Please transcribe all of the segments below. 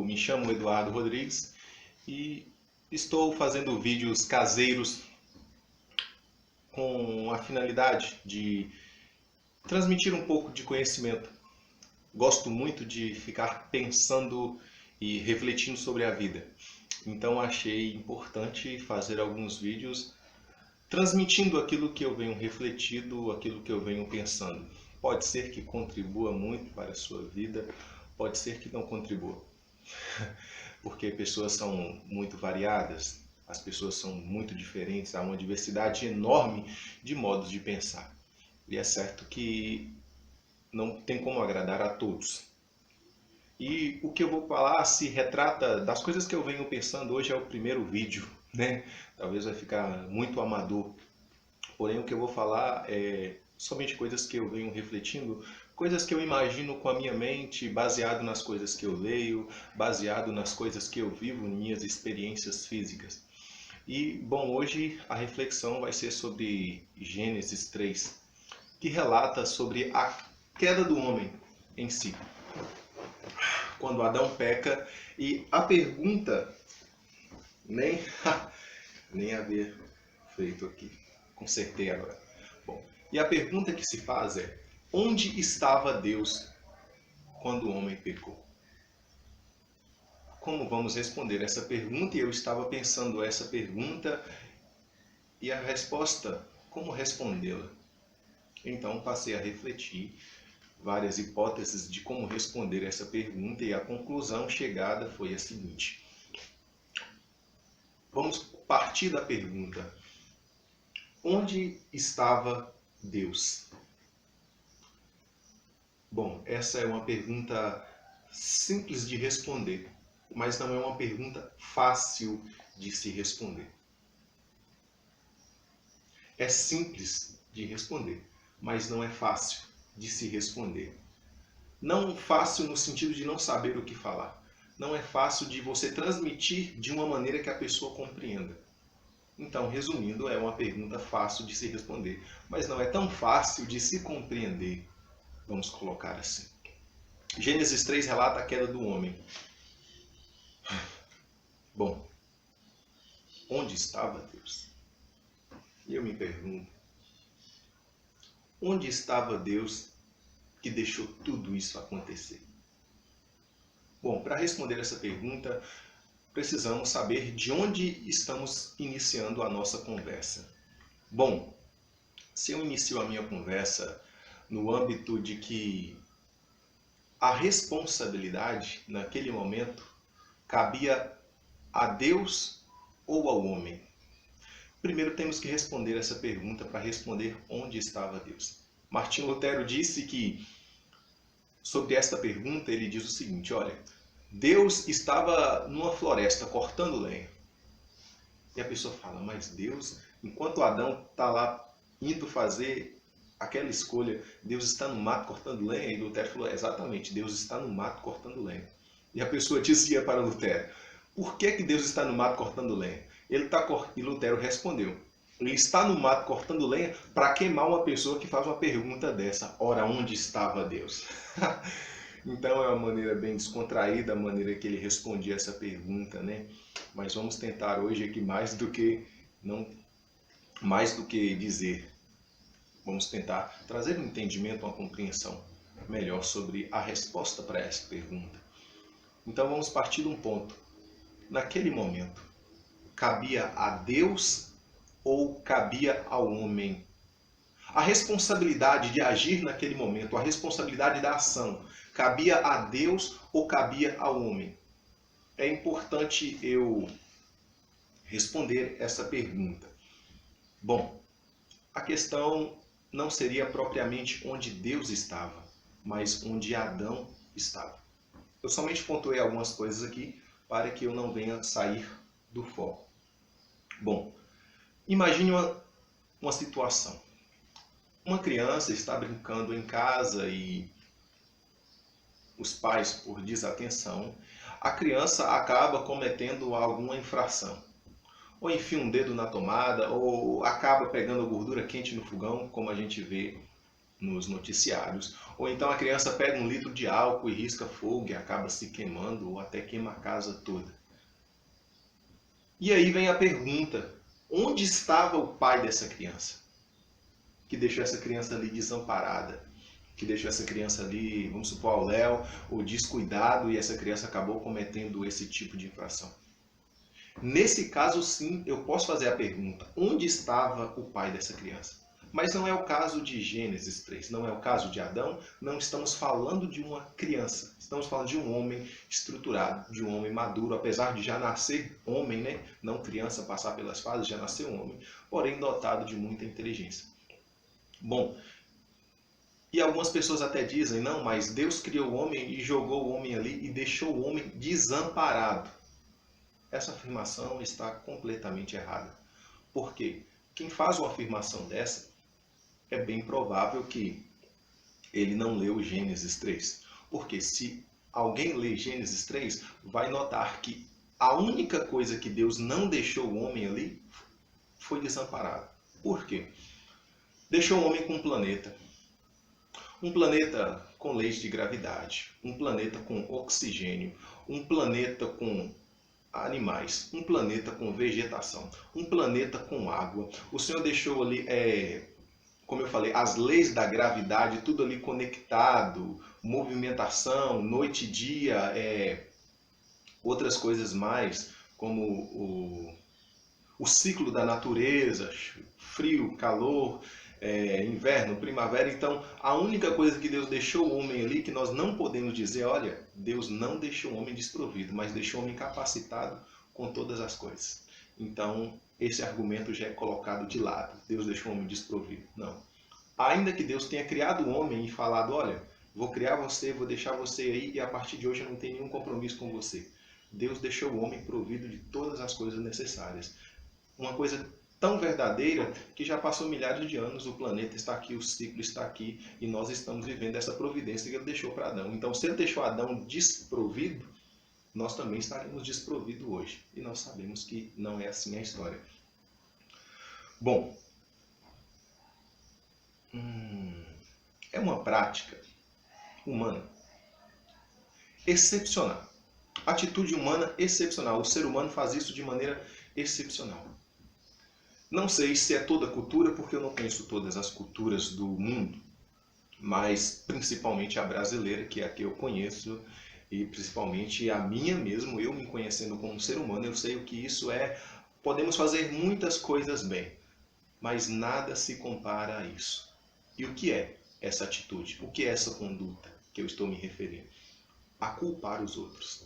me chamo Eduardo Rodrigues e estou fazendo vídeos caseiros com a finalidade de transmitir um pouco de conhecimento. Gosto muito de ficar pensando e refletindo sobre a vida. Então achei importante fazer alguns vídeos transmitindo aquilo que eu venho refletindo, aquilo que eu venho pensando. Pode ser que contribua muito para a sua vida, pode ser que não contribua. Porque pessoas são muito variadas, as pessoas são muito diferentes, há uma diversidade enorme de modos de pensar. E é certo que não tem como agradar a todos. E o que eu vou falar se retrata das coisas que eu venho pensando. Hoje é o primeiro vídeo, né? Talvez vai ficar muito amador. Porém, o que eu vou falar é somente coisas que eu venho refletindo, coisas que eu imagino com a minha mente, baseado nas coisas que eu leio, baseado nas coisas que eu vivo, minhas experiências físicas. E, bom, hoje a reflexão vai ser sobre Gênesis 3, que relata sobre a queda do homem em si. Quando Adão peca, e a pergunta, nem havia feito aqui, consertei agora. Bom, e a pergunta que se faz é: onde estava Deus quando o homem pecou? Como vamos responder essa pergunta? E eu estava pensando essa pergunta e a resposta, como respondê-la? Então passei a refletir várias hipóteses de como responder essa pergunta e a conclusão chegada foi a seguinte. Vamos partir da pergunta: onde estava Deus? Bom, essa é uma pergunta simples de responder, mas não é uma pergunta fácil de se responder. É simples de responder, mas não é fácil de se responder. Não fácil no sentido de não saber o que falar. Não é fácil de você transmitir de uma maneira que a pessoa compreenda. Então, resumindo, é uma pergunta fácil de se responder, mas não é tão fácil de se compreender. Vamos colocar assim. Gênesis 3 relata a queda do homem. Bom, onde estava Deus? E eu me pergunto, onde estava Deus que deixou tudo isso acontecer? Bom, para responder essa pergunta, precisamos saber de onde estamos iniciando a nossa conversa. Bom, se eu inicio a minha conversa no âmbito de que a responsabilidade, naquele momento, cabia a Deus ou ao homem? Primeiro temos que responder essa pergunta para responder onde estava Deus. Martinho Lutero disse que, sobre esta pergunta, ele diz o seguinte: olha, Deus estava numa floresta cortando lenha. E a pessoa fala, mas Deus, enquanto Adão está lá indo fazer aquela escolha, Deus está no mato cortando lenha? E Lutero falou, exatamente, Deus está no mato cortando lenha. E a pessoa dizia para Lutero, por que Deus está no mato cortando lenha? E Lutero respondeu, ele está no mato cortando lenha para queimar uma pessoa que faz uma pergunta dessa. Ora, onde estava Deus? Então é uma maneira bem descontraída a maneira que ele respondia essa pergunta, né? Mas vamos tentar hoje aqui mais do que dizer. Vamos tentar trazer um entendimento, uma compreensão melhor sobre a resposta para essa pergunta. Então vamos partir de um ponto. Naquele momento, cabia a Deus ou cabia ao homem? A responsabilidade de agir naquele momento, a responsabilidade da ação, cabia a Deus ou cabia ao homem? É importante eu responder essa pergunta. Bom, a questão não seria propriamente onde Deus estava, mas onde Adão estava. Eu somente pontuei algumas coisas aqui para que eu não venha sair do foco. Bom, imagine uma situação. Uma criança está brincando em casa e os pais, por desatenção, a criança acaba cometendo alguma infração. Ou enfia um dedo na tomada, ou acaba pegando gordura quente no fogão, como a gente vê nos noticiários, Ou então a criança pega 1 litro de álcool e risca fogo e acaba se queimando ou até queima a casa toda. E aí vem a pergunta: onde estava o pai dessa criança? Que deixou essa criança ali desamparada, que deixou essa criança ali, vamos supor, ao léu, ou descuidado, e essa criança acabou cometendo esse tipo de infração. Nesse caso, sim, eu posso fazer a pergunta: onde estava o pai dessa criança? Mas não é o caso de Gênesis 3, não é o caso de Adão, não estamos falando de uma criança, estamos falando de um homem estruturado, de um homem maduro, apesar de já nascer homem, né? Não criança, passar pelas fases, já nasceu homem, porém dotado de muita inteligência. Bom, e algumas pessoas até dizem: não, mas Deus criou o homem e jogou o homem ali e deixou o homem desamparado. Essa afirmação está completamente errada. Por quê? Quem faz uma afirmação dessa, é bem provável que ele não leu Gênesis 3. Porque se alguém lê Gênesis 3, vai notar que a única coisa que Deus não deixou o homem ali foi desamparado. Por quê? Deixou o homem com um planeta com leis de gravidade, um planeta com oxigênio, um planeta com animais, um planeta com vegetação, um planeta com água. O Senhor deixou ali, como eu falei, as leis da gravidade, tudo ali conectado, movimentação, noite e dia, outras coisas mais, como o ciclo da natureza, frio, calor, inverno, primavera. Então, a única coisa que Deus deixou o homem ali, que nós não podemos dizer: olha, Deus não deixou o homem desprovido, mas deixou o homem capacitado com todas as coisas. Então, esse argumento já é colocado de lado. Deus deixou o homem desprovido. Não. Ainda que Deus tenha criado o homem e falado: olha, vou criar você, vou deixar você aí e a partir de hoje eu não tenho nenhum compromisso com você. Deus deixou o homem provido de todas as coisas necessárias. Uma coisa tão verdadeira que já passou milhares de anos, o planeta está aqui, o ciclo está aqui e nós estamos vivendo essa providência que ele deixou para Adão. Então, se ele deixou Adão desprovido, nós também estaremos desprovidos hoje. E nós sabemos que não é assim a história. Bom, é uma prática humana excepcional. Atitude humana excepcional. O ser humano faz isso de maneira excepcional. Não sei se é toda a cultura, porque eu não conheço todas as culturas do mundo, mas principalmente a brasileira, que é a que eu conheço, e principalmente a minha mesmo, eu me conhecendo como ser humano, eu sei o que isso é. Podemos fazer muitas coisas bem, mas nada se compara a isso. E o que é essa atitude? O que é essa conduta que eu estou me referindo? A culpar os outros.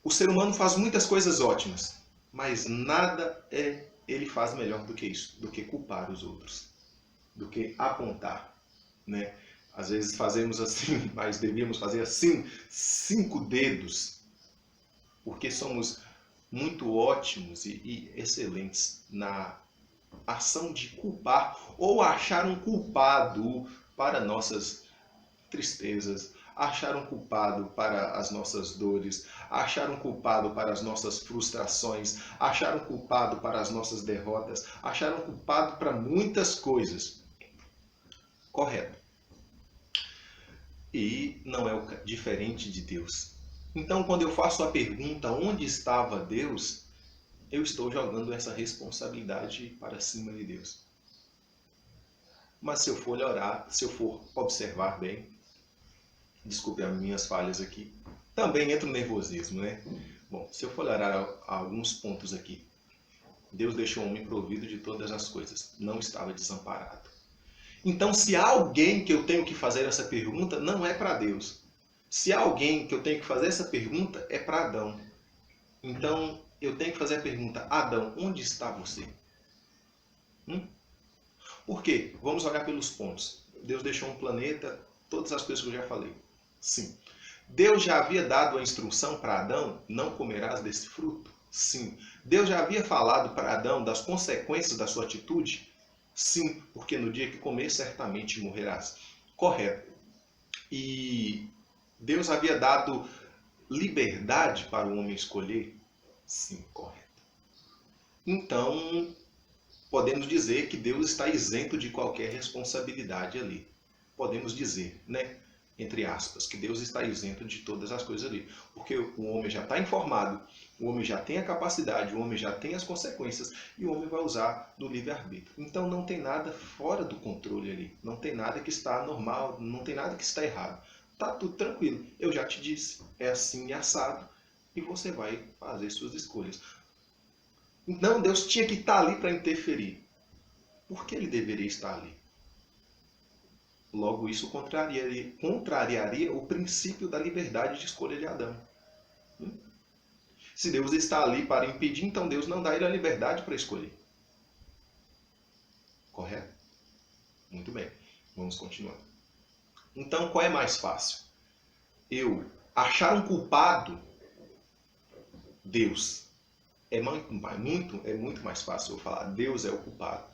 O ser humano faz muitas coisas ótimas, mas nada ele faz melhor do que isso, do que culpar os outros, do que apontar, né? Às vezes fazemos assim, mas devíamos fazer assim, 5 dedos, porque somos muito ótimos e excelentes na ação de culpar ou achar um culpado para nossas tristezas, achar um culpado para as nossas dores, achar um culpado para as nossas frustrações, achar um culpado para as nossas derrotas, achar um culpado para muitas coisas. Correto. E não é diferente de Deus. Então, quando eu faço a pergunta: onde estava Deus? Eu estou jogando essa responsabilidade para cima de Deus. Mas se eu for olhar, se eu for observar bem, desculpe as minhas falhas aqui, também entra o nervosismo, né? Bom, se eu for olhar a alguns pontos aqui, Deus deixou o homem provido de todas as coisas, não estava desamparado. Então, se há alguém que eu tenho que fazer essa pergunta, não é para Deus. Se há alguém que eu tenho que fazer essa pergunta, é para Adão. Então, eu tenho que fazer a pergunta: Adão, onde está você? Por quê? Vamos olhar pelos pontos. Deus deixou um planeta, todas as coisas que eu já falei. Sim. Deus já havia dado a instrução para Adão: não comerás desse fruto? Sim. Deus já havia falado para Adão das consequências da sua atitude? Sim, porque no dia que comer, certamente morrerás. Correto. E Deus havia dado liberdade para o homem escolher? Sim, correto. Então, podemos dizer que Deus está isento de qualquer responsabilidade ali. podemos dizer, né? Entre aspas, que Deus está isento de todas as coisas ali. Porque o homem já está informado, o homem já tem a capacidade, o homem já tem as consequências e o homem vai usar do livre-arbítrio. Então não tem nada fora do controle ali, não tem nada que está anormal, não tem nada que está errado. Tá tudo tranquilo. Eu já te disse, é assim e assado e você vai fazer suas escolhas. Então Deus tinha que estar ali para interferir. Por que ele deveria estar ali? Logo, isso contrariaria o princípio da liberdade de escolha de Adão. Se Deus está ali para impedir, então Deus não dá a ele a liberdade para escolher. Correto? Muito bem. Vamos continuar. Então, qual é mais fácil? Eu achar um culpado, Deus. É muito mais fácil eu falar, Deus é o culpado.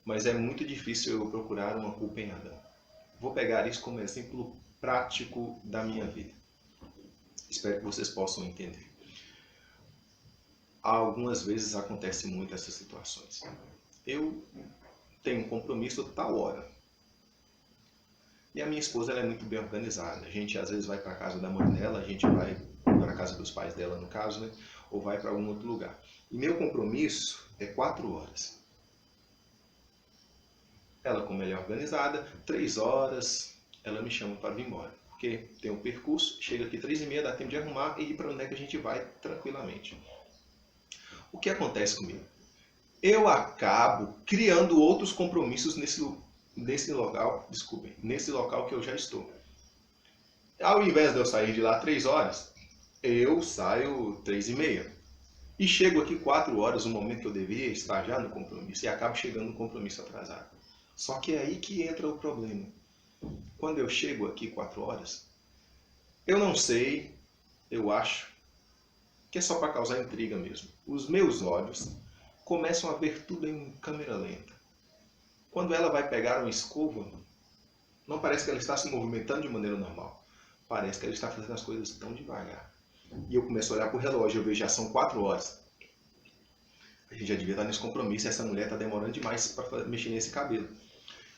Mas é muito difícil eu procurar uma culpa em Adão. Vou pegar isso como exemplo prático da minha vida. Espero que vocês possam entender. Algumas vezes acontece muito essas situações. Eu tenho um compromisso tal hora. E a minha esposa ela é muito bem organizada. A gente às vezes vai para a casa da mãe dela, a gente vai para a casa dos pais dela no caso, né? Ou vai para algum outro lugar. E meu compromisso é 4 horas. Ela, como ela é organizada, 3 horas, ela me chama para vir embora. Porque tem um percurso, chega aqui 3h30, dá tempo de arrumar e ir para onde é que a gente vai tranquilamente. O que acontece comigo? Eu acabo criando outros compromissos nesse local que eu já estou. Ao invés de eu sair de lá 3 horas, eu saio 3h30. E chego aqui 4 horas, no momento que eu deveria estar já no compromisso, e acabo chegando no compromisso atrasado. Só que é aí que entra o problema. Quando eu chego aqui 4 horas, eu não sei, eu acho, que é só para causar intriga mesmo. Os meus olhos começam a ver tudo em câmera lenta. Quando ela vai pegar uma escova, não parece que ela está se movimentando de maneira normal. Parece que ela está fazendo as coisas tão devagar. E eu começo a olhar para o relógio, eu vejo já são 4 horas. A gente já devia estar nesse compromisso, essa mulher está demorando demais para mexer nesse cabelo.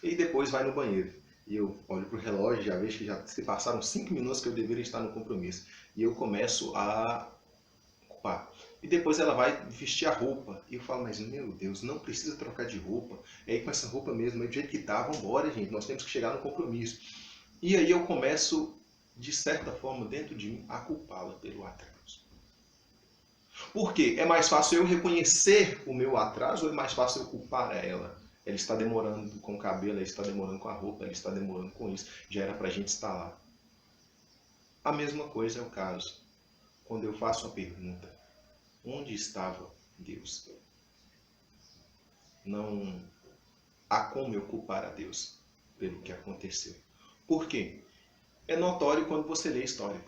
E depois vai no banheiro. E eu olho para o relógio, já vejo que já se passaram 5 minutos que eu deveria estar no compromisso. E eu começo a ocupar. E depois ela vai vestir a roupa. E eu falo, mas meu Deus, não precisa trocar de roupa. É aí com essa roupa mesmo, é do jeito que tá, vamos embora, gente. Nós temos que chegar no compromisso. E aí eu começo, de certa forma, dentro de mim, a culpá-la pelo atraso. Por quê? É mais fácil eu reconhecer o meu atraso ou é mais fácil eu culpar ela? Ela está demorando com o cabelo, ela está demorando com a roupa, ela está demorando com isso. Já era para a gente estar lá. A mesma coisa é o caso quando eu faço a pergunta: onde estava Deus? Não há como eu culpar a Deus pelo que aconteceu. Por quê? É notório quando você lê a história.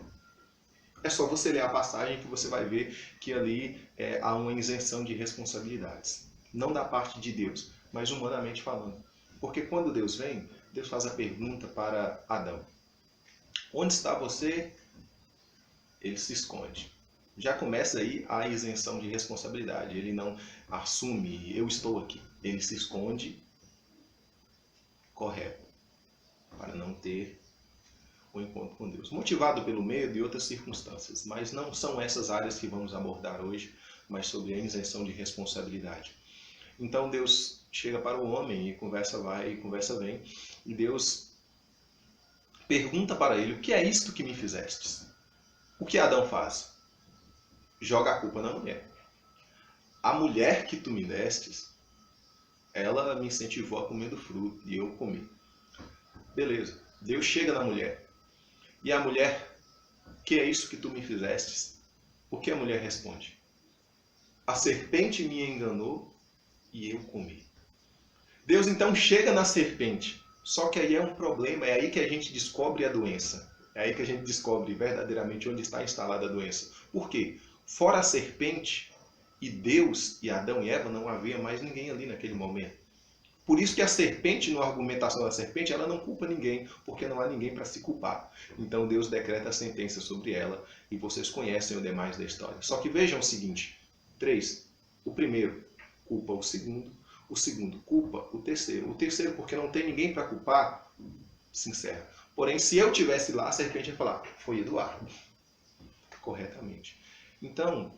É só você ler a passagem que você vai ver que ali há uma isenção de responsabilidades. Não da parte de Deus, mas humanamente falando. Porque quando Deus vem, Deus faz a pergunta para Adão: onde está você? Ele se esconde. Já começa aí a isenção de responsabilidade. Ele não assume, eu estou aqui. Ele se esconde, correto, para não ter o encontro com Deus. Motivado pelo medo e outras circunstâncias. Mas não são essas áreas que vamos abordar hoje, mas sobre a isenção de responsabilidade. Então Deus chega para o homem e conversa vai e conversa vem. E Deus pergunta para ele: o que é isto que me fizestes? O que Adão faz? Joga a culpa na mulher. A mulher que tu me destes, ela me incentivou a comer do fruto e eu comi. Beleza. Deus chega na mulher. E a mulher: que é isso que tu me fizestes? O que a mulher responde? A serpente me enganou e eu comi. Deus então chega na serpente. Só que aí é um problema, é aí que a gente descobre a doença. É aí que a gente descobre verdadeiramente onde está instalada a doença. Por quê? Fora a serpente e Deus e Adão e Eva, não havia mais ninguém ali naquele momento. Por isso que a serpente, na argumentação da serpente, ela não culpa ninguém, porque não há ninguém para se culpar. Então Deus decreta a sentença sobre ela e vocês conhecem o demais da história. Só que vejam o seguinte: 3. O primeiro culpa o segundo culpa o terceiro porque não tem ninguém para culpar, encerra. Porém, se eu tivesse lá, a serpente ia falar, foi Eduardo, corretamente. Então,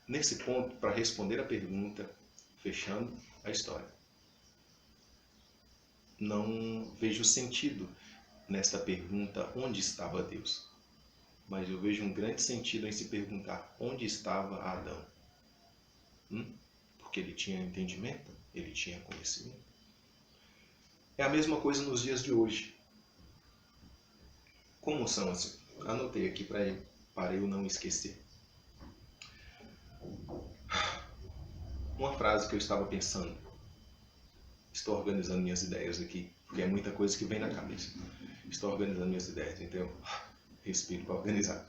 nesse ponto, para responder a pergunta, fechando a história, não vejo sentido nesta pergunta onde estava Deus. Mas eu vejo um grande sentido em se perguntar onde estava Adão. Porque ele tinha entendimento, ele tinha conhecimento. É a mesma coisa nos dias de hoje. Como são assim? Anotei aqui para eu não esquecer. Uma frase que eu estava pensando. Estou organizando minhas ideias aqui, porque é muita coisa que vem na cabeça. Estou organizando minhas ideias, então respiro para organizar.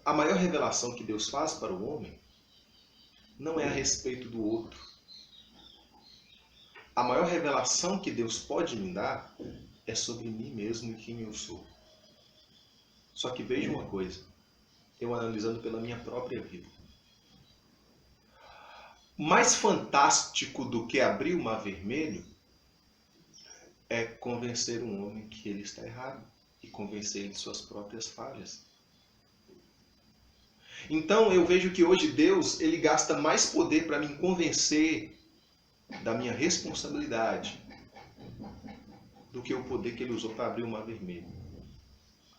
A maior revelação que Deus faz para o homem não é a respeito do outro. A maior revelação que Deus pode me dar é sobre mim mesmo e quem eu sou. Só que veja uma coisa, eu analisando pela minha própria vida. Mais fantástico do que abrir o mar vermelho é convencer um homem que ele está errado e convencer ele de suas próprias falhas. Então eu vejo que hoje Deus ele gasta mais poder para me convencer da minha responsabilidade do que o poder que ele usou para abrir o mar vermelho.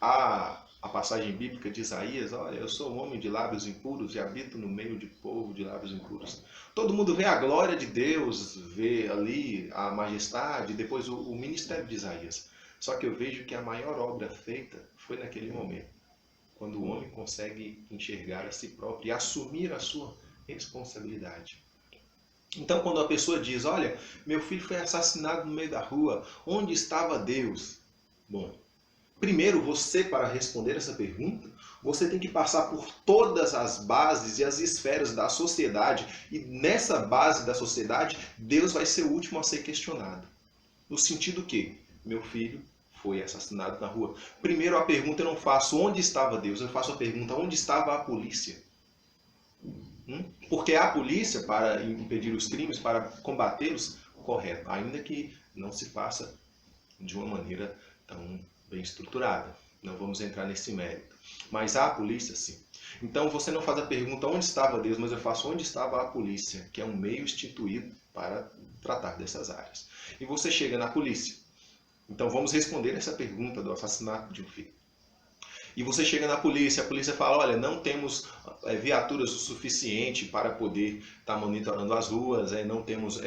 A passagem bíblica de Isaías, olha, eu sou um homem de lábios impuros e habito no meio de povo de lábios impuros. Todo mundo vê a glória de Deus, vê ali a majestade, depois o ministério de Isaías. Só que eu vejo que a maior obra feita foi naquele momento, quando o homem consegue enxergar a si próprio e assumir a sua responsabilidade. Então, quando a pessoa diz, olha, meu filho foi assassinado no meio da rua, onde estava Deus? Bom, primeiro, você, para responder essa pergunta, você tem que passar por todas as bases e as esferas da sociedade. E nessa base da sociedade, Deus vai ser o último a ser questionado. No sentido que, meu filho foi assassinado na rua. Primeiro, a pergunta eu não faço onde estava Deus, eu faço a pergunta onde estava a polícia. Porque a polícia, para impedir os crimes, para combatê-los, correto, ainda que não se faça de uma maneira tão bem estruturada. Não vamos entrar nesse mérito. Mas a polícia, sim. Então você não faz a pergunta onde estava Deus, mas eu faço onde estava a polícia, que é um meio instituído para tratar dessas áreas. E você chega na polícia. Então vamos responder essa pergunta do assassinato de um filho. E você chega na polícia, a polícia fala, olha, não temos viaturas o suficiente para poder estar monitorando as ruas, não temos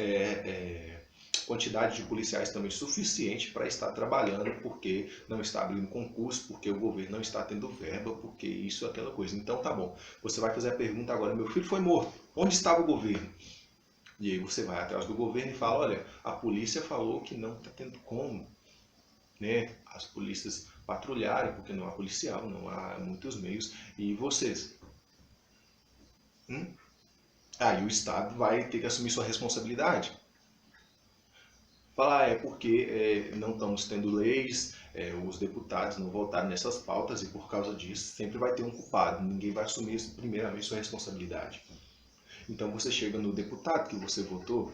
quantidade de policiais também suficiente para estar trabalhando, porque não está abrindo concurso, porque o governo não está tendo verba, porque isso, aquela coisa. Então tá bom, você vai fazer a pergunta agora, meu filho foi morto, onde estava o governo? E aí você vai atrás do governo e fala, olha, a polícia falou que não está tendo como, né? As polícias patrulharem, porque não há policial, não há muitos meios, e vocês? Aí o Estado vai ter que assumir sua responsabilidade. Falar, é porque não estamos tendo leis, os deputados não votaram nessas pautas e por causa disso sempre vai ter um culpado, ninguém vai assumir primeiramente sua responsabilidade. Então você chega no deputado que você votou,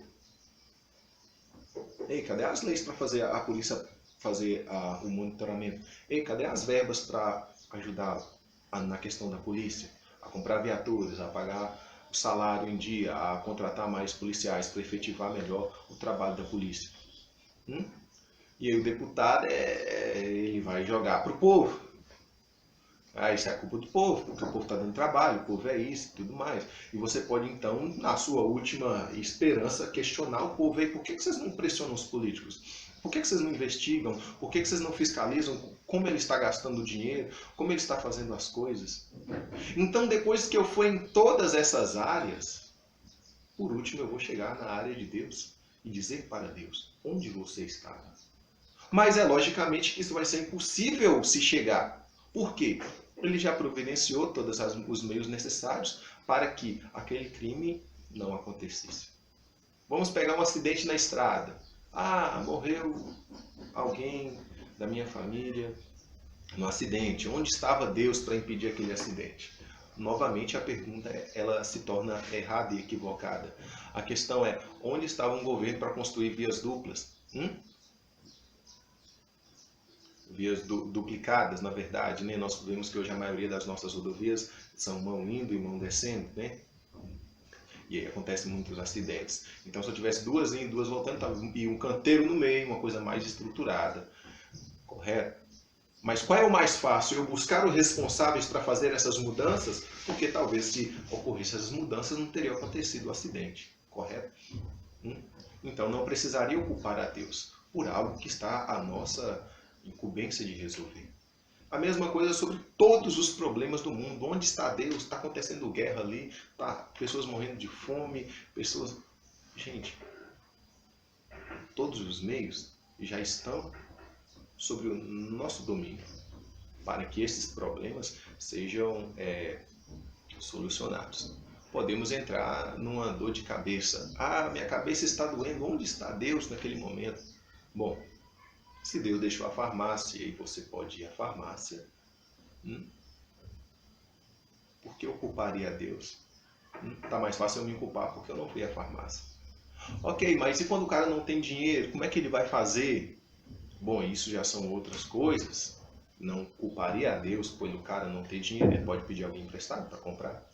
ei, cadê as leis para fazer a polícia fazer o monitoramento? Ei, cadê as verbas para ajudar na questão da polícia? A comprar viaturas, a pagar o salário em dia, a contratar mais policiais para efetivar melhor o trabalho da polícia. E aí o deputado ele vai jogar para o povo. Isso é a culpa do povo, porque o povo está dando trabalho, o povo é isso e tudo mais. E você pode então, na sua última esperança, questionar o povo. Por que vocês não pressionam os políticos? Por que vocês não investigam? Por que vocês não fiscalizam como ele está gastando o dinheiro? Como ele está fazendo as coisas? Então, depois que eu for em todas essas áreas, por último eu vou chegar na área de Deus e dizer para Deus onde você estava. Mas logicamente que isso vai ser impossível se chegar. Por quê? Ele já providenciou todos os meios necessários para que aquele crime não acontecesse. Vamos pegar um acidente na estrada. Morreu alguém da minha família no acidente. Onde estava Deus para impedir aquele acidente? Novamente a pergunta ela se torna errada e equivocada. A questão é, onde estava um governo para construir vias duplas? Hum? Vias duplicadas, na verdade, né? Nós vemos que hoje a maioria das nossas rodovias são mão indo e mão descendo, né? E aí acontecem muitos acidentes. Então, se eu tivesse duas indo, duas voltando, e um canteiro no meio, uma coisa mais estruturada, correto? Mas qual é o mais fácil? Eu buscar os responsáveis para fazer essas mudanças? Porque talvez se ocorressem essas mudanças não teria acontecido o acidente, correto? Então não precisaria culpar a Deus por algo que está à nossa incumbência de resolver. A mesma coisa sobre todos os problemas do mundo. Onde está Deus? Está acontecendo guerra ali, tá pessoas morrendo de fome, pessoas... Gente, todos os meios já estão sobre o nosso domínio para que esses problemas sejam solucionados. Podemos entrar numa dor de cabeça. Ah, minha cabeça está doendo. Onde está Deus naquele momento? Bom, se Deus deixou a farmácia e você pode ir à farmácia, por que eu culparia a Deus? Tá mais fácil eu me culpar porque eu não fui à farmácia. Ok, mas e quando o cara não tem dinheiro? Como é que ele vai fazer? Bom, isso já são outras coisas. Não culparia a Deus pois o cara não tem dinheiro. Ele pode pedir alguém emprestado para comprar.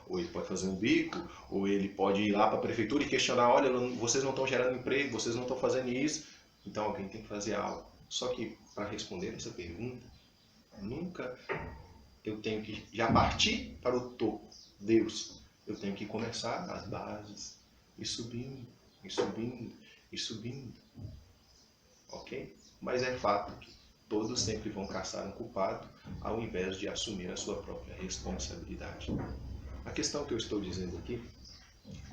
Ou ele pode fazer um bico, ou ele pode ir lá para a prefeitura e questionar, olha, vocês não estão gerando emprego, vocês não estão fazendo isso, então alguém tem que fazer algo. Só que, para responder essa pergunta, nunca eu tenho que já partir para o topo, Deus. Eu tenho que começar das bases, e subindo, e subindo, e subindo. Ok? Mas é fato que todos sempre vão caçar um culpado, ao invés de assumir a sua própria responsabilidade. A questão que eu estou dizendo aqui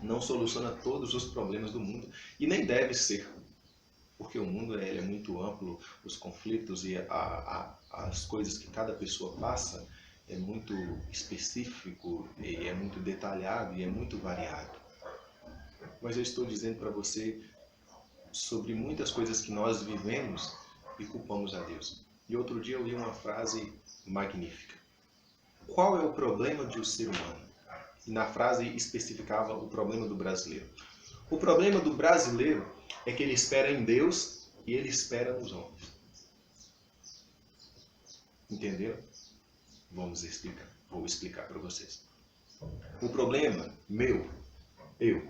não soluciona todos os problemas do mundo e nem deve ser, porque o mundo é muito amplo, os conflitos e as coisas que cada pessoa passa é muito específico, e é muito detalhado e é muito variado. Mas eu estou dizendo para você sobre muitas coisas que nós vivemos e culpamos a Deus. E outro dia eu li uma frase magnífica. Qual é o problema de um ser humano? E na frase especificava o problema do brasileiro. O problema do brasileiro é que ele espera em Deus e ele espera nos homens. Entenderam? Vamos explicar. Vou explicar para vocês. O problema meu, eu.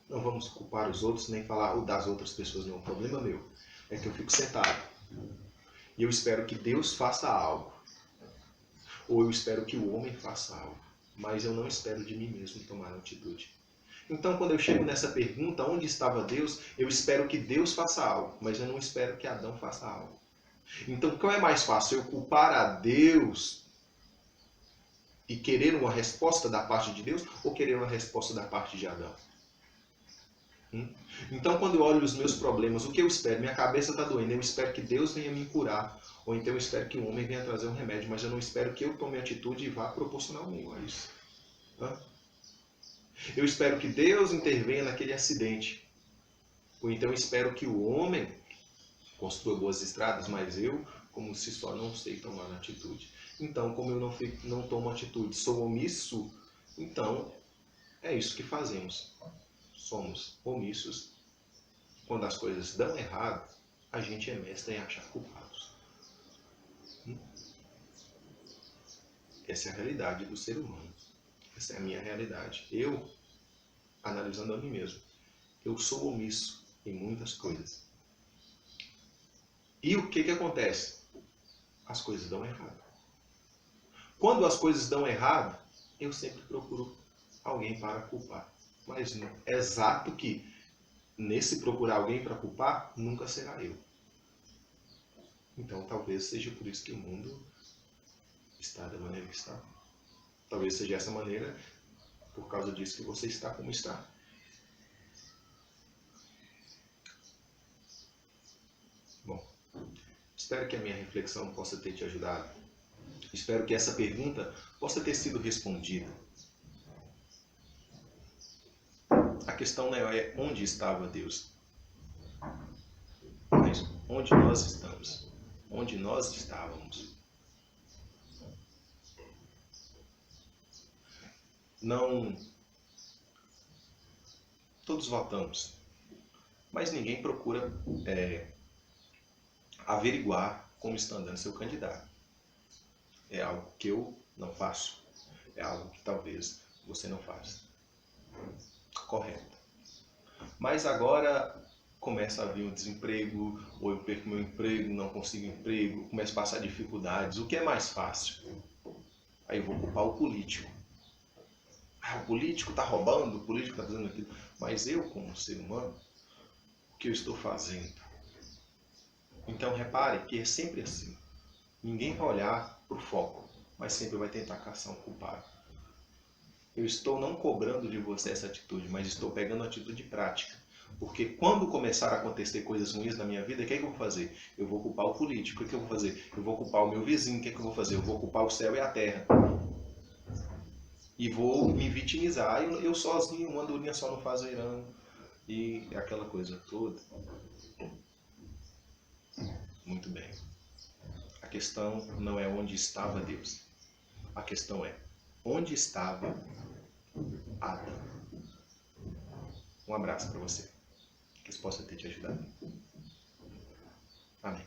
Não vamos culpar os outros nem falar o das outras pessoas, não. O problema meu é que eu fico sentado e eu espero que Deus faça algo. Ou eu espero que o homem faça algo. Mas eu não espero de mim mesmo tomar atitude. Então, quando eu chego nessa pergunta, onde estava Deus? Eu espero que Deus faça algo, mas eu não espero que Adão faça algo. Então, qual é mais fácil? Eu culpar a Deus e querer uma resposta da parte de Deus ou querer uma resposta da parte de Adão? Então, quando eu olho os meus problemas, o que eu espero? Minha cabeça está doendo, eu espero que Deus venha me curar. Ou então eu espero que um homem venha trazer um remédio, mas eu não espero que eu tome atitude e vá proporcionalmente a isso. Eu espero que Deus intervenha naquele acidente. Ou então eu espero que o homem construa boas estradas, mas eu, como se só, não sei tomar atitude. Então, como eu não tomo atitude, sou omisso, então é isso que fazemos. Somos omissos. Quando as coisas dão errado, a gente é mestre em achar culpados. Essa é a realidade do ser humano. Essa é a minha realidade. Eu, analisando a mim mesmo, eu sou omisso em muitas coisas. E o que acontece? As coisas dão errado. Quando as coisas dão errado, eu sempre procuro alguém para culpar. Mas é exato que nesse procurar alguém para culpar, nunca será eu. Então talvez seja por isso que o mundo está da maneira que está. Talvez seja essa maneira, por causa disso que você está como está. Bom, espero que a minha reflexão possa ter te ajudado. Espero que essa pergunta possa ter sido respondida. A questão não é onde estava Deus, mas onde nós estamos, onde nós estávamos. Não, todos votamos, mas ninguém procura averiguar como está andando seu candidato. É algo que eu não faço. É algo que talvez você não faça. Correto. Mas agora começa a vir o desemprego, ou eu perco meu emprego, não consigo emprego, começo a passar dificuldades. O que é mais fácil? Aí eu vou culpar o político. O político está roubando, o político está fazendo aquilo. Mas eu, como ser humano, o que eu estou fazendo? Então repare que é sempre assim. Ninguém vai olhar para o foco, mas sempre vai tentar caçar um culpado. Eu estou não cobrando de você essa atitude, mas estou pegando a atitude prática. Porque quando começar a acontecer coisas ruins na minha vida, o que é que eu vou fazer? Eu vou culpar o político. O que é que eu vou fazer? Eu vou culpar o meu vizinho. O que é que eu vou fazer? Eu vou culpar o céu e a terra. E vou me vitimizar. Eu sozinho, uma andorinha só não faz verão. E aquela coisa toda. Muito bem. A questão não é onde estava Deus. A questão é onde estava Adão. Um abraço para você. Que isso possa ter te ajudado. Amém.